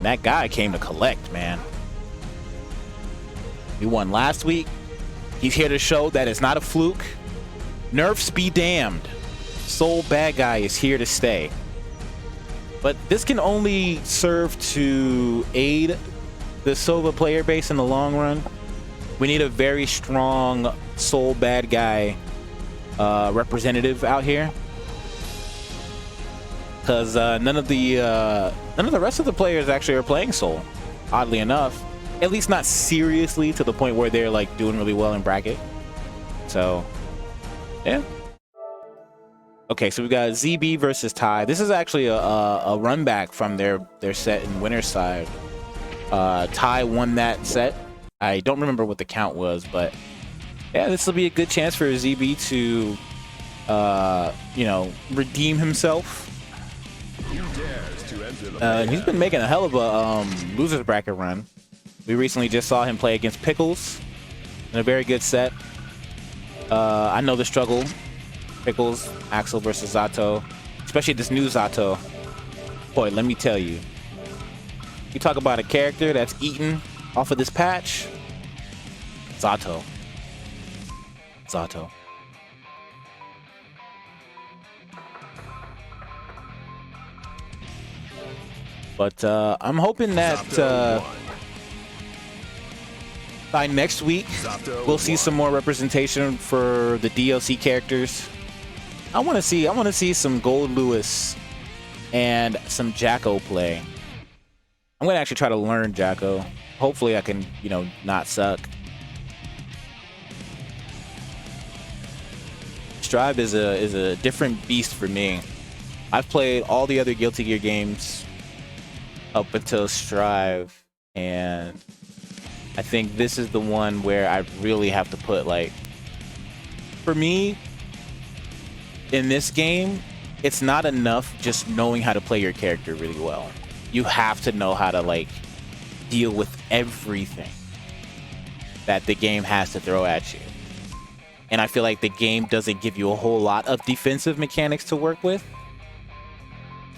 That guy came to collect, man. He won last week. He's here to show that it's not a fluke. Nerfs be damned. Soul Bad Guy is here to stay. But this can only serve to aid the Sova player base in the long run. We need a very strong Soul Bad Guy representative out here, because none of the rest of the players actually are playing Soul, oddly enough. At least not seriously to the point where they're like doing really well in bracket. So yeah. Okay, so we got ZB versus Tai. This is actually a run back from their set in winner's side. Tai won that set. I don't remember what the count was, but yeah, this will be a good chance for ZB to you know, redeem himself. He's been making a hell of a losers bracket run. We recently just saw him play against Pickles in a very good set. I know the struggle. Pickles, Axel versus Zato, especially this new Zato. Boy, let me tell you. You talk about a character that's eaten off of this patch. Zato. Zato. But I'm hoping that by next week we'll see some more representation for the DLC characters. I want to see some Gold Lewis and some Jacko play. I'm gonna actually try to learn Jacko. Hopefully I can, you know, not suck. Strive is a different beast for me. I've played all the other Guilty Gear games up until Strive, and I think this is the one where I really have to put, like, for me, in this game, it's not enough just knowing how to play your character really well. You have to know how to, like, deal with everything that the game has to throw at you. And I feel like the game doesn't give you a whole lot of defensive mechanics to work with.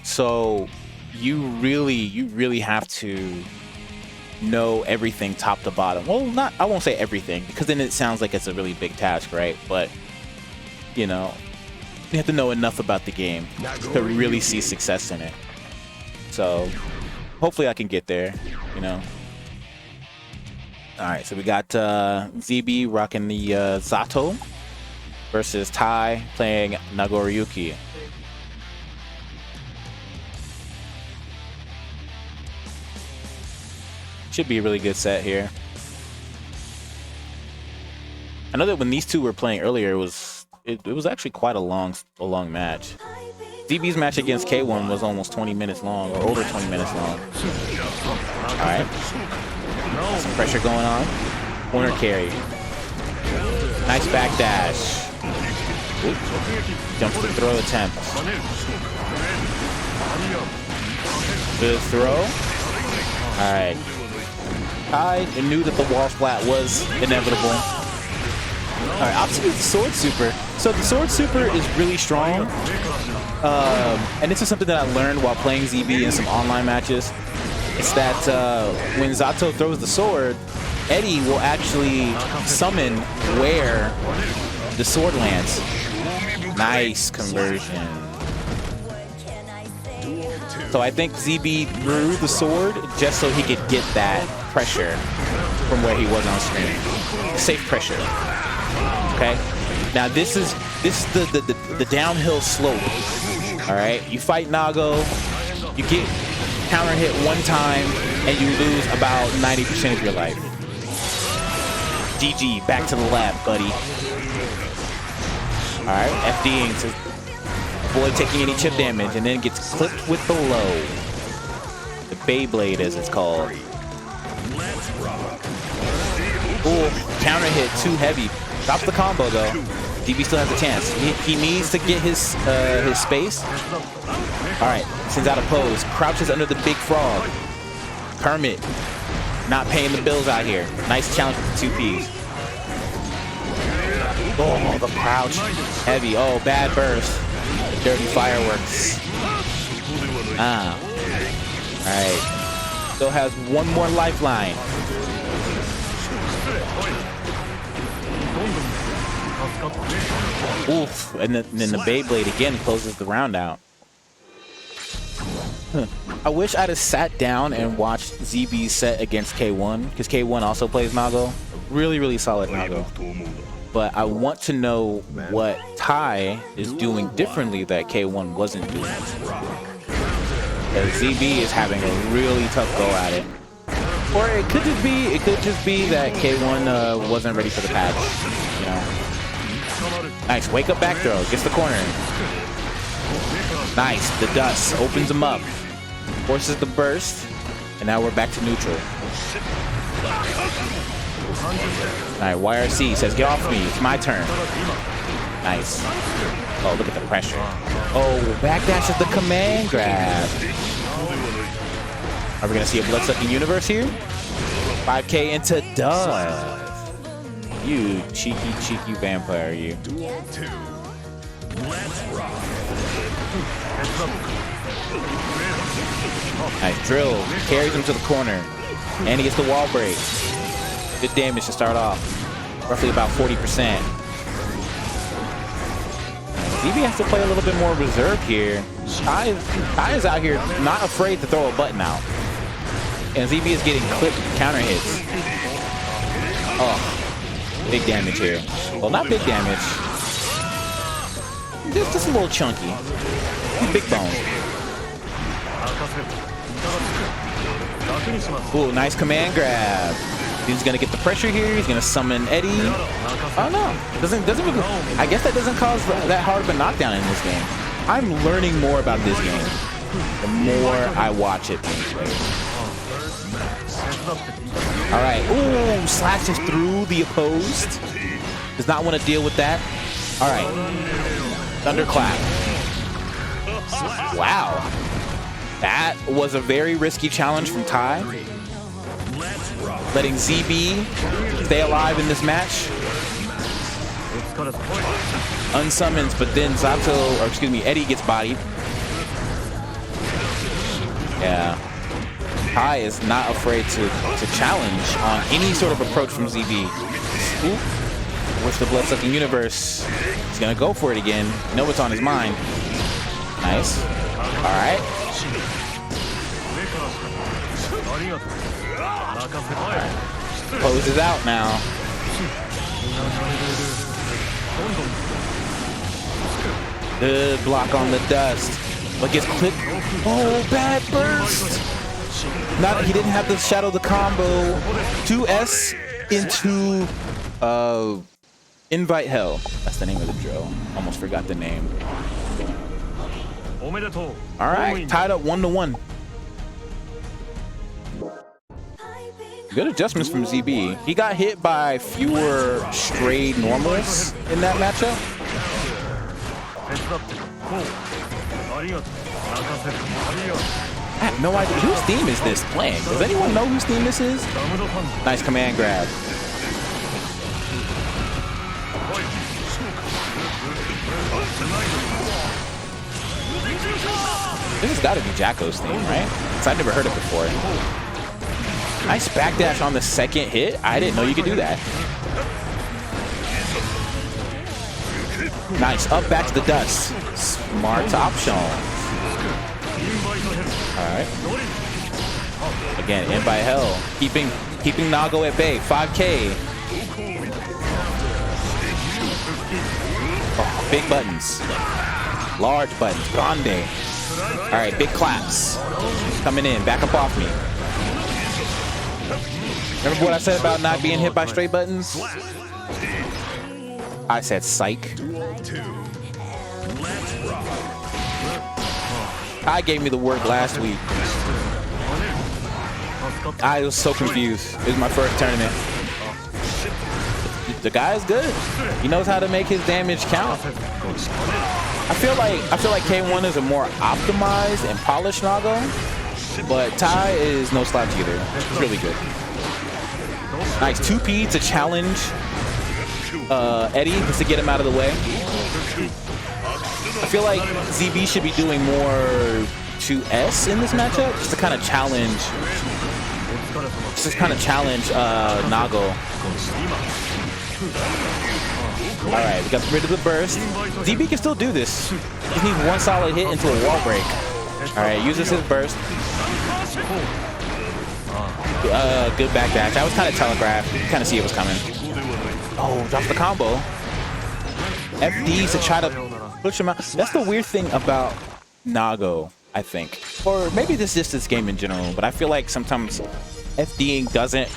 So you really have to know everything top to bottom. Well, I won't say everything, because then it sounds like it's a really big task, right? But, you know, you have to know enough about the game to really see success in it. So hopefully I can get there, you know. All right, so we got ZB rocking the Zato versus Tai playing Nagoriyuki. Should be a really good set here. I know that when these two were playing earlier, it was actually quite a long match. ZB's match against K1 was almost 20 minutes long, or over 20 minutes long. All right. Some pressure going on. Corner carry. Nice back dash. Oop. Jumps the throw attempt. Good throw. All right. I knew that the wall splat was inevitable. All right, opposite is the Sword Super. So the Sword Super is really strong. And this is something that I learned while playing ZB in some online matches. It's that when Zato throws the sword, Eddie will actually summon where the sword lands. Nice conversion. So I think ZB threw the sword just so he could get that pressure from where he was on screen. Safe pressure. Okay. Now this is the downhill slope. All right. You fight Nago, you get counter hit one time, and you lose about 90% of your life. GG, back to the lab, buddy. All right, FDing to avoid taking any chip damage, and then gets clipped with the low. The Beyblade, as it's called. Ooh, counter hit too heavy. Drops the combo though. DB still has a chance. He needs to get his space. All right, sends out a pose. Crouches under the big frog. Kermit, not paying the bills out here. Nice challenge with the 2Ps. Oh, the crouch. Heavy. Oh, bad burst. Dirty fireworks. Ah. All right. Still has one more lifeline. Oof, and then the Beyblade again closes the round out. I wish I'd have sat down and watched ZB's set against K1, because K1 also plays Nago. Really, really solid Nago. But I want to know what Tai is doing differently that K1 wasn't doing. ZB is having a really tough go at it. Or it could just be that K1 wasn't ready for the patch, you know. Nice, wake up back throw, gets the corner. Nice, the dust opens him up, forces the burst, and now we're back to neutral. Alright, YRC says, get off me, it's my turn. Nice. Oh, look at the pressure. Oh, backdash is the command grab. Are we gonna see a blood-sucking universe here? 5K into dust. You cheeky vampire, you. Nice drill. Carries him to the corner. And he gets the wall break. Good damage to start off. Roughly about 40%. ZB has to play a little bit more reserved here. Tai is out here not afraid to throw a button out. And ZB is getting clipped counter hits. Oh, big damage here. Well, not big damage. Just a little chunky. Big bone. Ooh, nice command grab. He's gonna get the pressure here. He's gonna summon Eddie. Oh no, doesn't really, I guess that doesn't cause that hard of a knockdown in this game. I'm learning more about this game the more I watch it. All right. Ooh, slashes through the opposed. Does not want to deal with that. All right. Thunderclap. Wow. That was a very risky challenge from Tai. Letting ZB stay alive in this match. Unsummons, but then Eddie gets bodied. Yeah. Tai is not afraid to challenge on any sort of approach from ZB. Ooh. Wish the blood-sucking universe. He's gonna go for it again. You know what's on his mind. Nice. All right. Closes out now. Good block on the dust. But gets clipped. Oh, bad burst. He didn't have the shadow the combo. 2S into Invite Hell. That's the name of the drill. Almost forgot the name. All right, tied up 1-1. Good adjustments from ZB. He got hit by fewer stray normals in that matchup. I have no idea. Whose theme is this playing? Does anyone know whose theme this is? Nice command grab. This has got to be Jacko's theme, right? Because I've never heard it before. Nice backdash on the second hit. I didn't know you could do that. Nice. Up back to the dust. Smart option. Alright. Again, in by hell. Keeping Nago at bay. 5K. Oh, big buttons. Large buttons. Grande. Alright, big claps. Coming in. Back up off me. Remember what I said about not being hit by straight buttons? I said psych. I gave me the word last week. I was so confused. It was my first tournament. The guy is good. He knows how to make his damage count. I feel like K1 is a more optimized and polished Nago, but Tai is no slouch either. It's really good. Nice 2P to challenge Eddie just to get him out of the way. I feel like ZB should be doing more 2S in this matchup just to kind of challenge just kind of challenge Nago. All right, we got rid of the burst. ZB can still do this. Just needs one solid hit into a wall break. All right, uses his burst. Good backdash. I was kind of telegraphed. You kind of see it was coming. Oh, drops the combo. FDs to try to push him out. That's the weird thing about Nago, I think. Or maybe this is just this game in general, but I feel like sometimes FDing doesn't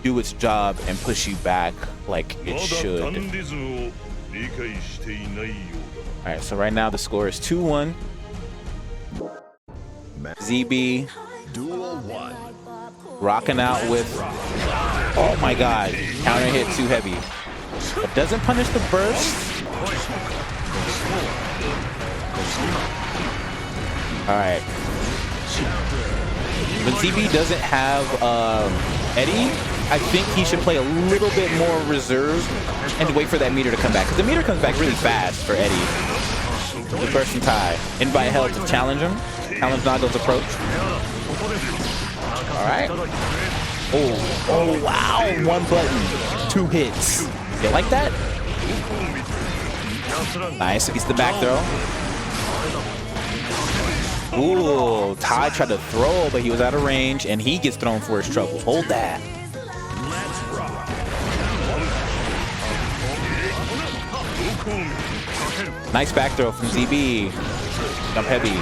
do its job and push you back like it should. Alright, so right now the score is 2-1. ZB rocking out with, oh my god, counter hit too heavy. It doesn't punish the burst. Alright. But ZB doesn't have Eddie. I think he should play a little bit more reserved and wait for that meter to come back. Because the meter comes back really fast for Eddie. The burst and tie. Invite Hell to challenge him. Challenge Nago's approach. Alright. Oh, wow. One button. 2 hits. You like that? Nice. Against the back throw. Ooh, Ty tried to throw, but he was out of range, and he gets thrown for his trouble. Hold that. Nice back throw from ZB. Jump heavy.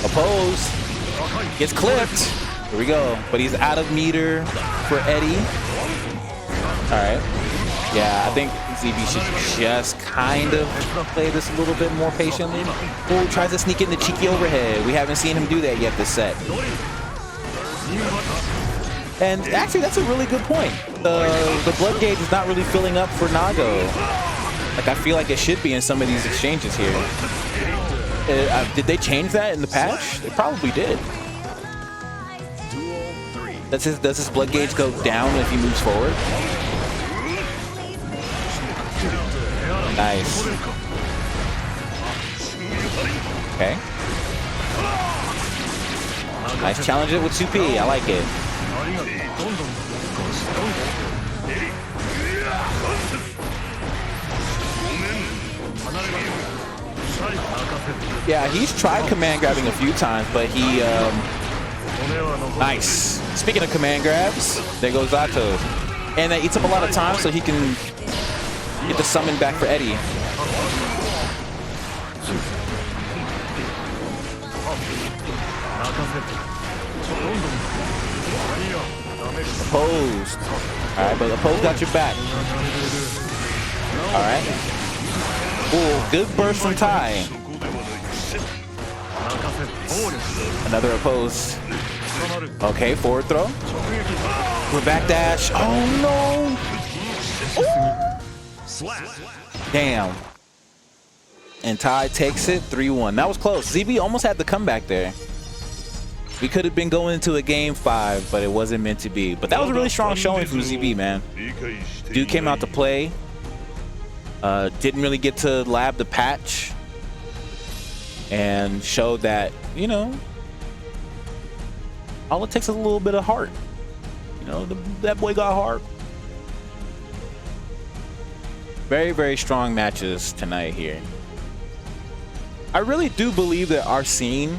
Oppose. Gets clipped. Here we go. But he's out of meter for Eddie. All right. Yeah, I think ZB should just kind of play this a little bit more patiently. Oh, tries to sneak in the cheeky overhead. We haven't seen him do that yet this set. And actually, that's a really good point. The blood gauge is not really filling up for Nago. Like, I feel like it should be in some of these exchanges here. Did they change that in the patch? They probably did. Does his blood gauge go down if he moves forward? Nice. Okay. Nice challenge it with 2P. I like it. Yeah, he's tried command grabbing a few times, but he nice. Speaking of command grabs, there goes Zato. And that eats up a lot of time so he can get the summon back for Eddie. Opposed. Alright, but Opposed got your back. Alright. Ooh, good burst from Ty. Another Opposed. Okay, forward throw. We're back dash. Oh no! Ooh. Damn. And Ty takes it 3-1. That was close. ZB almost had the comeback there. We could have been going into a game 5, but it wasn't meant to be. But that was a really strong showing from ZB, man. Dude came out to play. Didn't really get to lab the patch. And showed that, you know, all it takes is a little bit of heart. You know, that boy got heart. Very, very strong matches tonight here. I really do believe that our scene